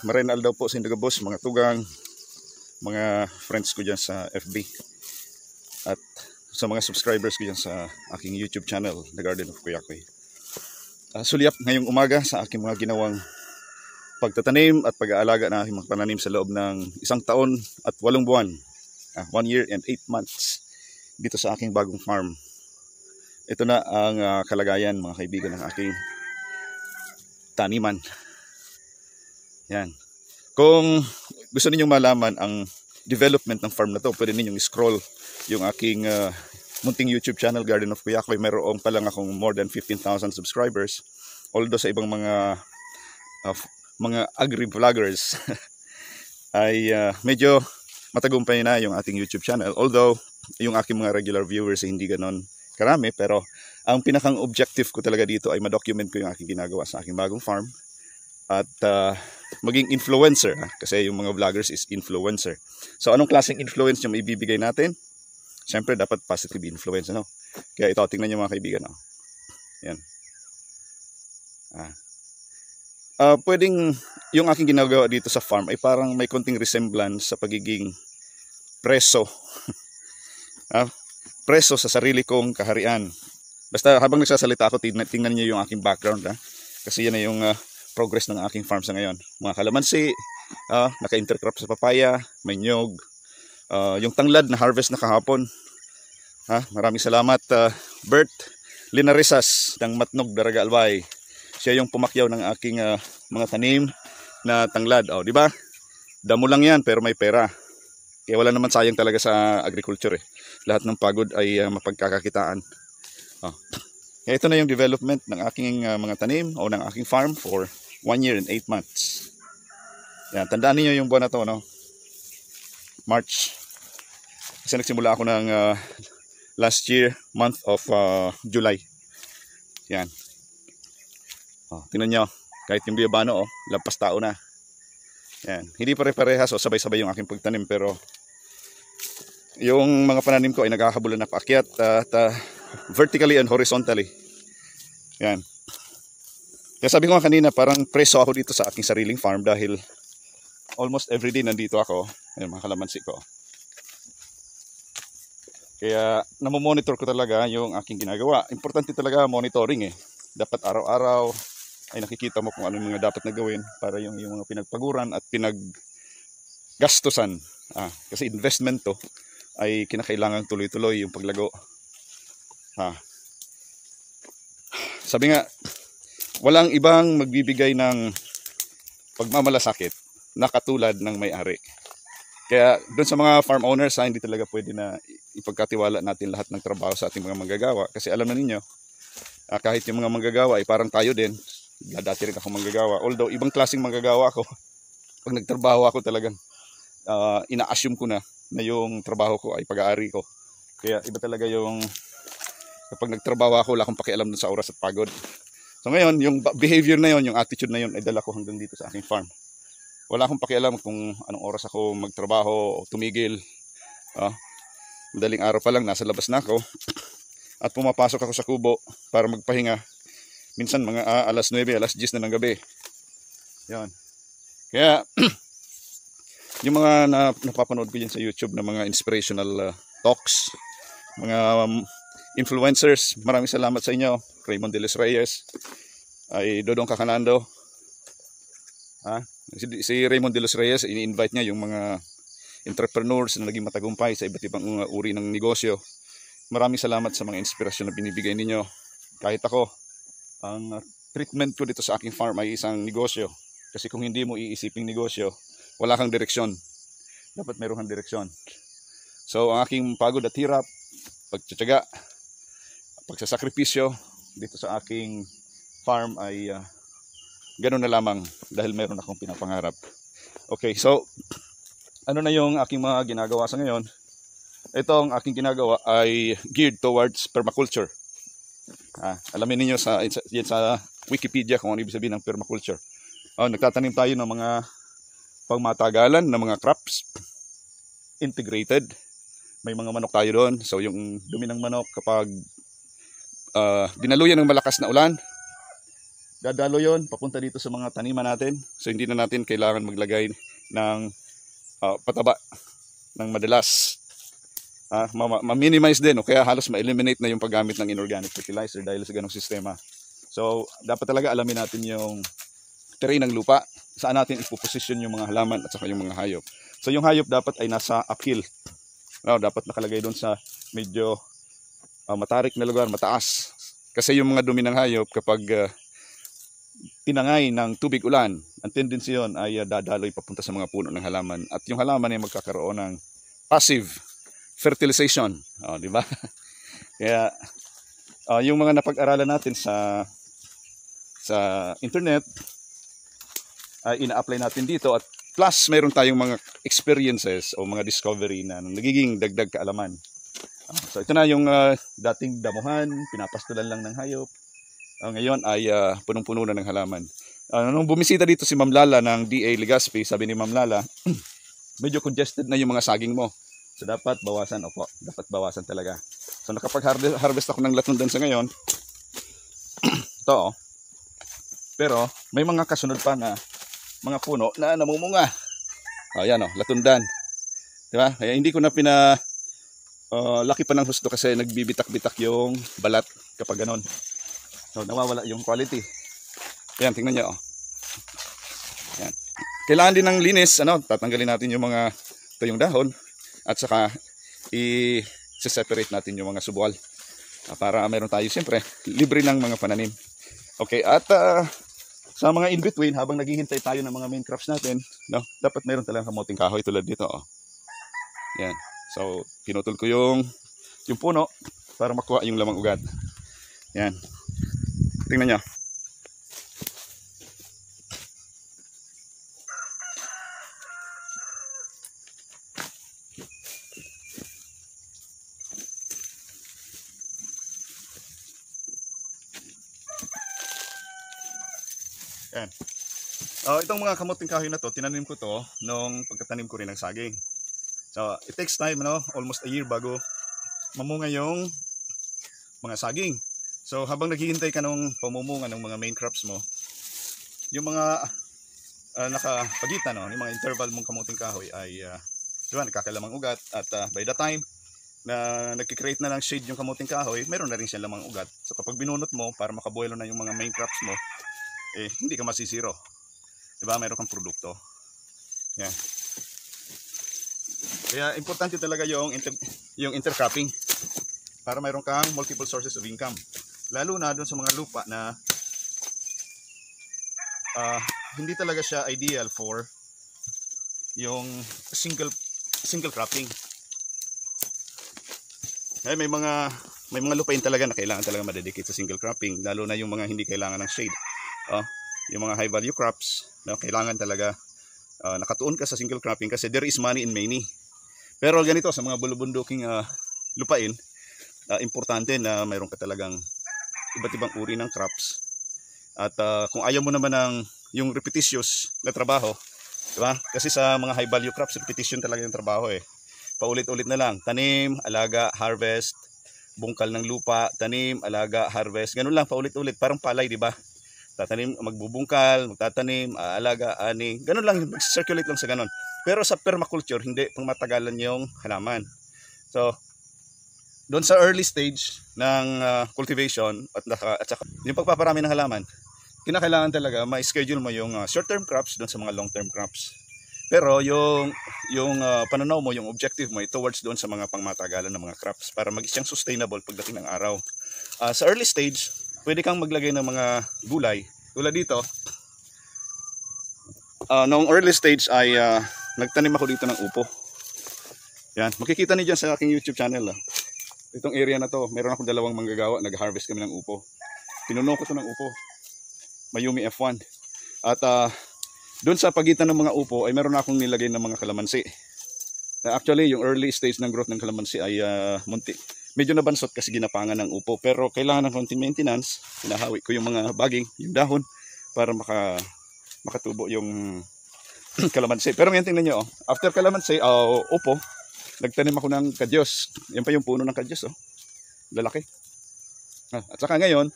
Marinal daw po sa Indagabos, mga tugang, mga friends ko dyan sa FB, at sa mga subscribers ko dyan sa aking YouTube channel, The Garden of Kuya Koy. Sulyap ngayong umaga sa aking mga ginawang pagtatanim at pag-aalaga ng aking mga pananim sa loob ng 1 taon at 8 buwan, 1 year and 8 months dito sa aking bagong farm. Ito na ang kalagayan, mga kaibigan, ng aking taniman. Yan. Kung gusto ninyong malaman ang development ng farm na to, pwede ninyong scroll yung aking munting YouTube channel, Garden of Kuya Koy. Mayroong pa lang akong more than 15,000 subscribers. Although sa ibang mga agri-vloggers ay medyo matagumpay na yung ating YouTube channel. Although yung aking mga regular viewers ay hindi ganon karami, pero ang pinakang objective ko talaga dito ay ma-document ko yung aking ginagawa sa aking bagong farm at maging influencer, kasi yung mga vloggers is influencer. So anong klaseng influence yung ibibigay natin? Siyempre dapat positive influence, ano? Kaya ito, tingnan nyo mga kaibigan, no? Yan. Pwedeng yung aking ginagawa dito sa farm ay parang may konting resemblance sa pagiging preso. Preso sa sarili kong kaharian. Basta habang nagsasalita ako, tingnan niyo yung aking background, kasi yan na yung progress ng aking farm sa ngayon. Mga kalamansi, naka-intercrop sa papaya, may nyog, yung tanglad na harvest na kahapon. Maraming salamat, Bert Linarisas ng Matnog, Daraga, Albay. Siya yung pumakyaw ng aking mga tanim na tanglad. Di ba? Damo lang yan pero may pera. Kaya wala naman sayang talaga sa agriculture, eh. Lahat ng pagod ay mapagkakakitaan. Kaya ito na yung development ng aking mga tanim o ng aking farm for 1 year and 8 months. Yan, tandaan niyo yung buwan na to, no? March. Kasi nagsimula ako ng last year, month of July. Yan. Tingnan nyo, kahit yung biyabano, lampas tao na. Yan. Hindi pare-parehas o sabay-sabay yung aking pagtanim, pero yung mga pananim ko ay nagkakabulan na paakyat at vertically and horizontally. Yan. Kaya sabi ko nga kanina, parang preso ako dito sa aking sariling farm dahil almost everyday nandito ako. Ayan, mga kalamansi ko. Kaya namomonitor ko talaga yung aking ginagawa. Importante talaga monitoring, eh. Dapat araw-araw ay nakikita mo kung ano yung mga dapat na gawin para yung mga pinagpaguran at pinaggastusan. Kasi investment to ay kinakailangan tuloy-tuloy yung paglago. Sabi nga, walang ibang magbibigay ng pagmamalasakit na katulad ng may-ari. Kaya doon sa mga farm owners, hindi talaga pwede na ipagkatiwala natin lahat ng trabaho sa ating mga manggagawa. Kasi alam na ninyo, kahit yung mga manggagawa ay parang tayo din. Dati rin ako manggagawa. Although ibang klaseng manggagawa ako. Pag nagtrabaho ako talagang ina-assume ko na yung trabaho ko ay pag-aari ko. Kaya iba talaga yung kapag nagtrabaho ako, wala akong pakialam dun sa oras at pagod. So ngayon, yung behavior na yon, yung attitude na yon ay dala ko hanggang dito sa aking farm. Wala akong pakialam kung anong oras ako magtrabaho o tumigil. Madaling araw pa lang, nasa labas na ako. At pumapasok ako sa kubo para magpahinga. Minsan mga alas 9, alas 10 na ng gabi. Yan. Kaya yung mga napapanood ko dyan sa YouTube na mga inspirational talks, mga influencers, maraming salamat sa inyo. Raymond De Los Reyes, ay Dodong Kakanando. Si Raymond De Los Reyes, ini-invite niya yung mga entrepreneurs na naging matagumpay sa iba't ibang uri ng negosyo. Maraming salamat sa mga inspirasyon na binibigay ninyo. Kahit ako, ang treatment ko dito sa aking farm ay isang negosyo. Kasi kung hindi mo iisiping negosyo, wala kang direksyon. Dapat meron kang direksyon. So ang aking pagod at hirap, pagtsatsaga, pagsasakripisyo dito sa aking farm ay ganun na lamang dahil meron akong pinapangarap. Okay, so ano na yung aking mga ginagawa sa ngayon? Ito ang aking ginagawa ay geared towards permaculture. Alamin niyo sa Wikipedia kung ano ibig sabihin ng permaculture. Nagtatanim tayo ng mga pangmatagalan ng mga crops, integrated. May mga manok tayo doon. So yung dumi ng manok kapag dinaluyan ng malakas na ulan, dadalo yon papunta dito sa mga taniman natin. So hindi na natin kailangan maglagay ng pataba ng madalas. Ma-minimize din, o kaya halos ma-eliminate na yung paggamit ng inorganic fertilizer dahil sa ganong sistema. So dapat talaga alamin natin yung terrain ng lupa, saan natin ipoposisyon yung mga halaman at saka yung mga hayop. So yung hayop dapat ay nasa uphill. Dapat nakalagay doon sa medyo matarik na lugar, mataas. Kasi yung mga dumi ng hayop kapag tinangay ng tubig ulan, ang tendency yun ay dadaloy papunta sa mga puno ng halaman. At yung halaman ay magkakaroon ng passive fertilization. Di ba? Kaya yung mga napag-aralan natin sa internet ay ina-apply natin dito, at plus mayroon tayong mga experiences o mga discovery na nagiging dagdag kaalaman. So ito na yung dating damuhan, pinapastulan lang ng hayop. Ngayon ay punong-puno na ng halaman. Nung bumisita dito si Ma'am Lala ng DA Legazpi, sabi ni Ma'am Lala, medyo congested na yung mga saging mo. So dapat bawasan, opo, dapat bawasan talaga. So nakapag-harvest ako ng latundan sa ngayon. Ito, pero may mga kasunod pa na mga puno na namumunga. Ayan, latundan. Diba? Kaya hindi ko na laki pa ng husto kasi nagbibitak-bitak yung balat kapag ganon. So nawawala yung quality. Ayan, tingnan nyo. Ayan. Kailangan din ng linis, tatanggalin natin yung mga yung dahon. At saka i-separate natin yung mga subwal para meron tayo siyempre libre ng mga pananim. Okay, at sa mga in-between, habang naghihintay tayo ng mga main crops natin, dapat meron talagang kamuting kahoy tulad dito. Yan. So, pinutol ko yung puno para makuha yung lamang ugat. Yan. Tingnan nyo. Yan. Itong mga kamuting kahoy na to, tinanim ko to nung pagkatanim ko rin ng saging. So, it takes time, almost a year bago mamunga yung mga saging. So, habang naghihintay ka nung pamumunga ng mga main crops mo, yung mga nakapagitan, yung mga interval mong kamuting kahoy ay nagkakalamang ugat, at by the time na nagkikreate na ng shade yung kamuting kahoy, meron na rin siyang lamang ugat. So, kapag binunot mo para makabuelo na yung mga main crops mo, hindi ka masisiro. Diba? Meron kang produkto. Yan. Kaya importante talaga yung intercropping para mayroon kang multiple sources of income. Lalo na doon sa mga lupa na hindi talaga siya ideal for yung single cropping. May mga lupain talaga na kailangan talaga madedicate sa single cropping, lalo na yung mga hindi kailangan ng shade. Yung mga high value crops, kailangan talaga nakatuon ka sa single cropping kasi there is money in many. Pero ganito sa mga bulubunduking lupain, importante na mayroon ka talagang iba't ibang uri ng crops. At kung ayaw mo naman ng yung repetitious na trabaho, diba? Kasi sa mga high value crops, repetition talaga yung trabaho paulit-ulit na lang, tanim, alaga, harvest, bungkal ng lupa, tanim, alaga, harvest, ganun lang paulit-ulit, parang palay, di ba? Tatanim, magbubungkal, magtatanim, aalaga, ani, ganun lang, circulate lang sa ganun. Pero sa permaculture, hindi pang matagalan yung halaman. So, doon sa early stage ng cultivation at saka yung pagpaparami ng halaman, kinakailangan talaga ma-schedule mo yung short-term crops doon sa mga long-term crops. Pero yung pananaw mo, yung objective mo ay towards doon sa mga pangmatagalan ng mga crops para maging siyang sustainable pagdating ng araw. Sa early stage, pwede kang maglagay ng mga gulay. Tulad dito, noong early stage ay nagtanim ako dito ng upo. Yan, makikita niyo dyan sa aking YouTube channel. Itong area na to, meron akong dalawang manggagawa, nag-harvest kami ng upo. Pinuno ko to ng upo, Mayumi F1. At doon sa pagitan ng mga upo ay meron akong nilagay ng mga kalamansi. Actually, yung early stage ng growth ng kalamansi ay munti. Medyo nabansot kasi ginapangan ng upo, pero kailangan ng konting maintenance. Pinahawi ko yung mga baging, yung dahon, para makatubo yung kalamansi. Pero ngayon tingnan nyo, after kalamansi, upo, nagtanim ako ng kadyos. Yan pa yung puno ng kadyos, lalaki. At saka ngayon,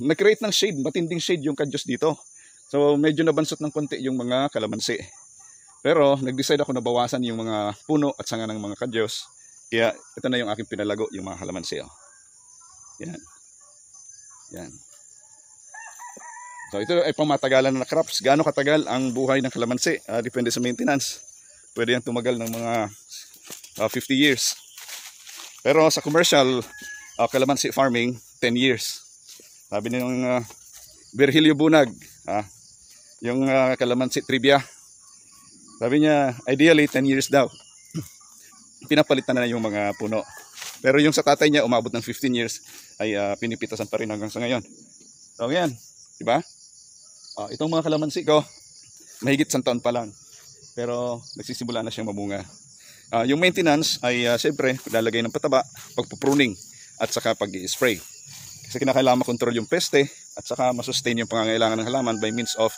nag-create ng shade, matinding shade yung kadyos dito. So medyo nabansot ng konti yung mga kalamansi. Pero nag-decide ako na bawasan yung mga puno at sanga ng mga kadyos. Kaya ito na yung aking pinalago, yung mga kalamansi. Oh. Yan. Yan. So ito ay pangmatagalan na crops. Gaano katagal ang buhay ng kalamansi? Depende sa maintenance. Pwede yan tumagal ng mga 50 years. Pero sa commercial kalamansi farming, 10 years. Sabi nilang Virgilio Bunag, yung kalamansi trivia. Sabi niya, ideally 10 years daw. Pinapalitan na yung mga puno. Pero yung sa tatay niya, umabot ng 15 years, ay pinipitasan pa rin hanggang sa ngayon. So yan, diba? Itong mga kalamansi ko, mahigit 1 taon pa lang. Pero nagsisimula na siyang mamunga. Yung maintenance ay siyempre, lalagay ng pataba, pagpupruning, at saka pag-i-spray. Kasi kinakailangan makontrol yung peste, at saka masustain yung pangangailangan ng halaman by means of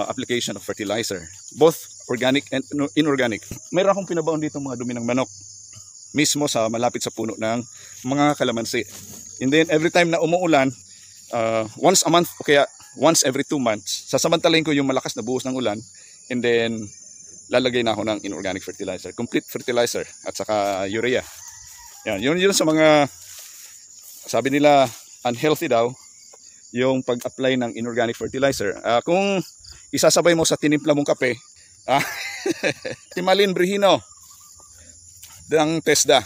application of fertilizer. Both organic and inorganic. Mayroon akong pinabaon dito mga dumi ng manok. Mismo sa malapit sa puno ng mga kalamansi. And then every time na umuulan, once a month o kaya once every 2 months, sasamantalahin ko yung malakas na buhos ng ulan, and then lalagay na ako ng inorganic fertilizer, complete fertilizer, at saka urea. Yan, yun sa mga, sabi nila unhealthy daw yung pag-apply ng inorganic fertilizer. Kung isasabay mo sa tinimpla mong kape, Timalin Brihino ng TESDA,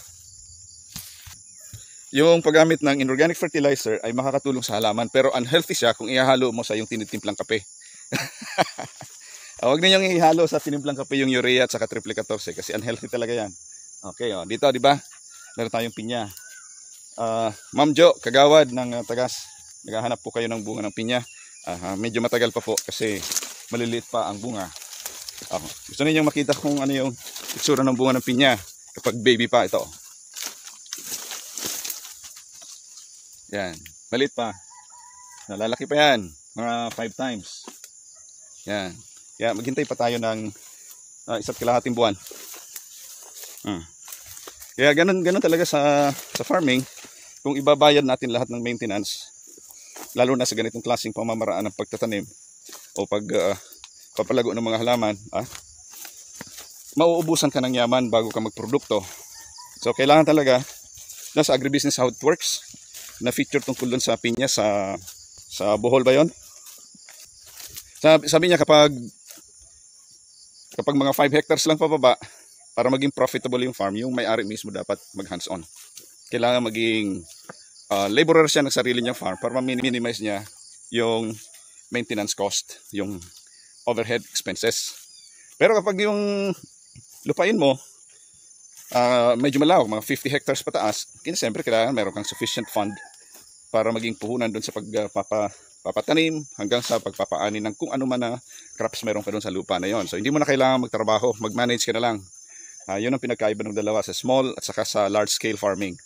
yung paggamit ng inorganic fertilizer ay makakatulong sa halaman, pero unhealthy siya kung ihahalo mo sa yung tinitimplang kape. Huwag ninyong ihalo sa tinimplang kape yung urea at saka triple 14 kasi unhealthy talaga yan. Okay, dito di ba? Meron tayong pinya. Ma'am Jo, kagawad ng Tagas, naghahanap po kayo ng bunga ng pinya. Medyo matagal pa po kasi maliliit pa ang bunga. Gusto ninyong makita kung ano yung itsura ng bunga ng pinya kapag baby pa ito. Yan, maliit pa. Nalalaki pa yan, mga 5 times. Yan. Kaya maghintay pa tayo ng 1.5 buwan. Kaya ganun talaga sa farming. Kung ibabayad natin lahat ng maintenance, lalo na sa ganitong klaseng pamamaraan ng pagtatanim o papalago ng mga halaman, mauubusan ka ng yaman bago ka magprodukto. So kailangan talaga, sa agribusiness how it works, na feature tungkol dun sa pinya sa Bohol ba yun? Sabi niya kapag mga 5 hectares lang pababa, para maging profitable yung farm, yung may-ari mismo dapat mag hands-on. Kailangan maging laborer siya ng sarili niyang farm para ma-minimize niya yung maintenance cost, yung overhead expenses. Pero kapag yung lupain mo medyo malawak, mga 50 hectares pataas, siyempre kailangan meron kang sufficient fund para maging puhunan doon sa pagpapatanim hanggang sa pagpapaani ng kung ano man na crops meron ka doon sa lupa na yon. So hindi mo na kailangan magtrabaho, mag-manage ka na lang. Yun ang pinagkaiba ng dalawa sa small at saka sa large scale farming.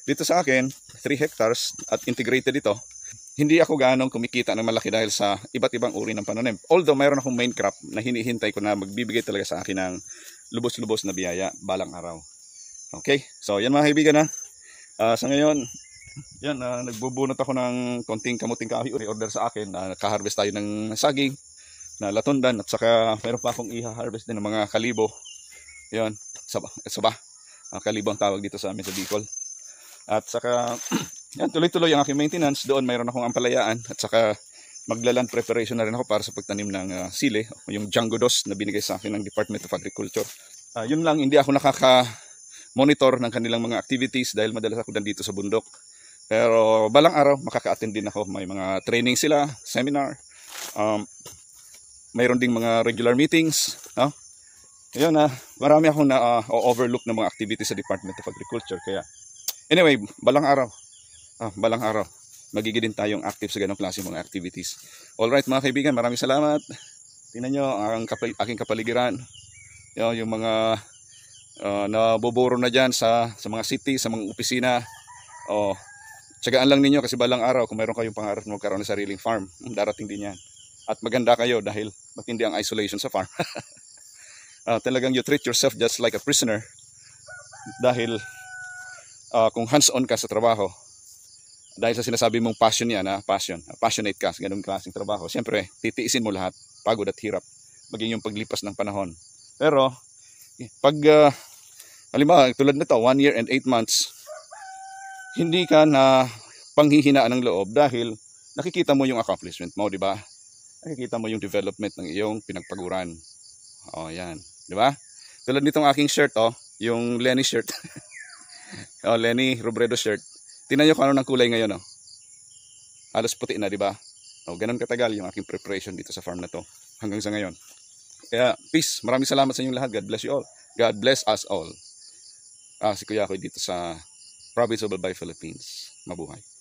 Dito sa akin, 3 hectares at integrated ito. Hindi ako ganong kumikita ng malaki dahil sa iba't ibang uri ng pananim. Although mayroon akong main crop na hinihintay ko na magbibigay talaga sa akin ng lubos-lubos na biyaya balang araw. Okay, so yan mga kaibigan sa ngayon, yan, nagbubunot ako ng konting kamuting kahoy order sa akin. Nakaharvest tayo ng saging na latundan at saka meron pa akong iha-harvest din ng mga kalibo. Yan, saba. Kalibo ang tawag dito sa amin sa Bicol. At saka yan, tuloy-tuloy ang aking maintenance. Doon mayroon akong ampalayaan at saka maglaland preparation na rin ako para sa pagtanim ng sili, yung Django Dos na binigay sa akin ng Department of Agriculture. Yun lang, hindi ako nakaka-monitor ng kanilang mga activities dahil madalas ako dito sa bundok. Pero balang araw makaka-attend din ako. May mga training sila, seminar. Mayroon ding mga regular meetings. Ayun, marami akong na-overlook ng mga activities sa Department of Agriculture. Kaya anyway, balang araw magiging din tayong active sa ganong klase mga activities. Alright mga kaibigan, maraming salamat. Tingnan nyo ang aking kapaligiran. Yung mga nabuburo na dyan sa mga city, sa mga opisina. Tsagaan lang ninyo kasi balang araw kung meron kayong pangarap na magkaroon ng sariling farm, darating din yan. At maganda kayo dahil matindi ang isolation sa farm. Talagang you treat yourself just like a prisoner. Dahil kung hands-on ka sa trabaho, dahil sa sinasabi mong passion yan, passionate ka sa ganung klaseng trabaho, siyempre, titiisin mo lahat, pagod at hirap, maging yung paglipas ng panahon. Pero, pag, halimbawa, tulad nito, 1 year and 8 months, hindi ka na panghihinaan ng loob dahil nakikita mo yung accomplishment mo, di ba? Nakikita mo yung development ng iyong pinagpaguran. O, yan. Di ba? Tulad nitong aking shirt, yung Lenny shirt. Lenny Robredo shirt. Tingnan nyo kung ano ng kulay ngayon, halos puti na, di ba? Ganun katagal yung aking preparation dito sa farm na to hanggang sa ngayon. Kaya, peace. Maraming salamat sa inyong lahat. God bless you all. God bless us all. Si Kuya ako dito sa province of Albay, Philippines. Mabuhay.